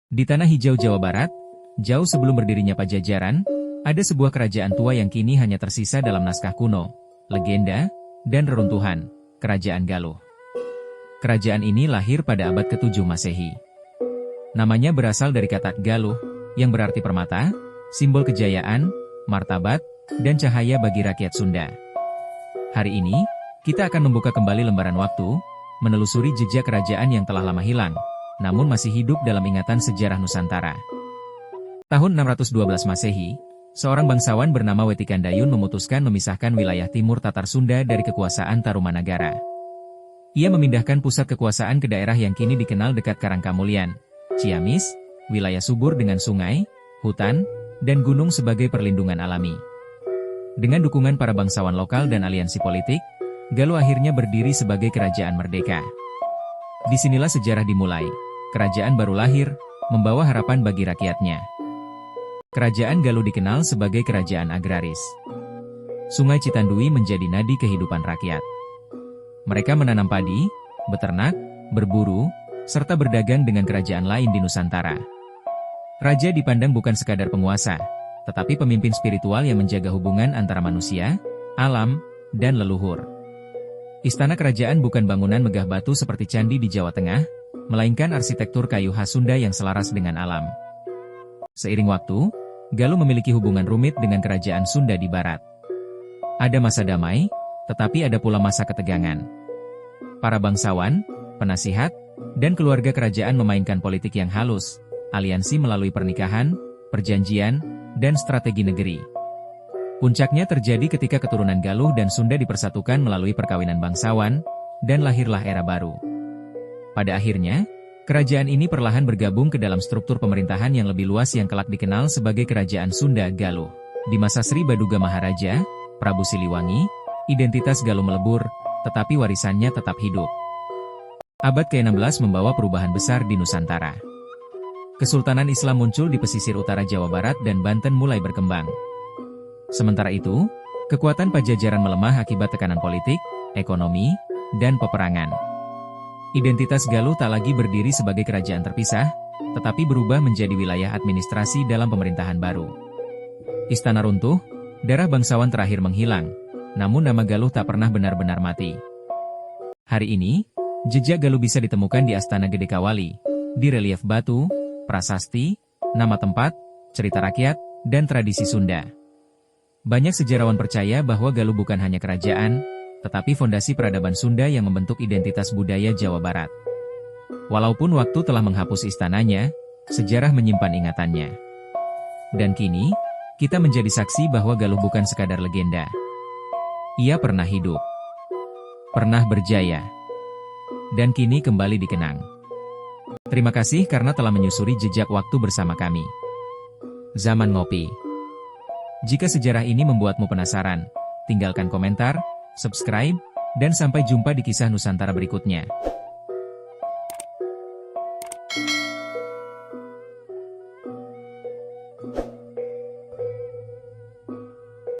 Di Tanah Hijau Jawa Barat, jauh sebelum berdirinya Pajajaran, ada sebuah kerajaan tua yang kini hanya tersisa dalam naskah kuno, legenda, dan reruntuhan, Kerajaan Galuh. Kerajaan ini lahir pada abad ke-7 Masehi. Namanya berasal dari kata Galuh, yang berarti permata, simbol kejayaan, martabat, dan cahaya bagi rakyat Sunda. Hari ini, kita akan membuka kembali lembaran waktu, menelusuri jejak kerajaan yang telah lama hilang, namun masih hidup dalam ingatan sejarah Nusantara. Tahun 612 Masehi, seorang bangsawan bernama Wetikandayun memutuskan memisahkan wilayah timur Tatar Sunda dari kekuasaan Tarumanagara. Ia memindahkan pusat kekuasaan ke daerah yang kini dikenal dekat Karangkamulian, Ciamis, wilayah subur dengan sungai, hutan, dan gunung sebagai perlindungan alami. Dengan dukungan para bangsawan lokal dan aliansi politik, Galuh akhirnya berdiri sebagai kerajaan merdeka. Disinilah sejarah dimulai. Kerajaan baru lahir, membawa harapan bagi rakyatnya. Kerajaan Galuh dikenal sebagai kerajaan agraris. Sungai Citandui menjadi nadi kehidupan rakyat. Mereka menanam padi, beternak, berburu, serta berdagang dengan kerajaan lain di Nusantara. Raja dipandang bukan sekadar penguasa, tetapi pemimpin spiritual yang menjaga hubungan antara manusia, alam, dan leluhur. Istana kerajaan bukan bangunan megah batu seperti candi di Jawa Tengah, melainkan arsitektur kayu khas Sunda yang selaras dengan alam. Seiring waktu, Galuh memiliki hubungan rumit dengan kerajaan Sunda di barat. Ada masa damai, tetapi ada pula masa ketegangan. Para bangsawan, penasihat, dan keluarga kerajaan memainkan politik yang halus, aliansi melalui pernikahan, perjanjian, dan strategi negeri. Puncaknya terjadi ketika keturunan Galuh dan Sunda dipersatukan melalui perkawinan bangsawan, dan lahirlah era baru. Pada akhirnya, kerajaan ini perlahan bergabung ke dalam struktur pemerintahan yang lebih luas yang kelak dikenal sebagai Kerajaan Sunda Galuh. Di masa Sri Baduga Maharaja, Prabu Siliwangi, identitas Galuh melebur, tetapi warisannya tetap hidup. Abad ke-16 membawa perubahan besar di Nusantara. Kesultanan Islam muncul di pesisir utara Jawa Barat dan Banten mulai berkembang. Sementara itu, kekuatan Pajajaran melemah akibat tekanan politik, ekonomi, dan peperangan. Identitas Galuh tak lagi berdiri sebagai kerajaan terpisah, tetapi berubah menjadi wilayah administrasi dalam pemerintahan baru. Istana runtuh, darah bangsawan terakhir menghilang, namun nama Galuh tak pernah benar-benar mati. Hari ini, jejak Galuh bisa ditemukan di Astana Gede Kawali, di relief batu, prasasti, nama tempat, cerita rakyat, dan tradisi Sunda. Banyak sejarawan percaya bahwa Galuh bukan hanya kerajaan, tetapi fondasi peradaban Sunda yang membentuk identitas budaya Jawa Barat. Walaupun waktu telah menghapus istananya, sejarah menyimpan ingatannya. Dan kini, kita menjadi saksi bahwa Galuh bukan sekadar legenda. Ia pernah hidup, pernah berjaya, dan kini kembali dikenang. Terima kasih karena telah menyusuri jejak waktu bersama kami. Zaman Ngopi. Jika sejarah ini membuatmu penasaran, tinggalkan komentar, subscribe, dan sampai jumpa di kisah Nusantara berikutnya.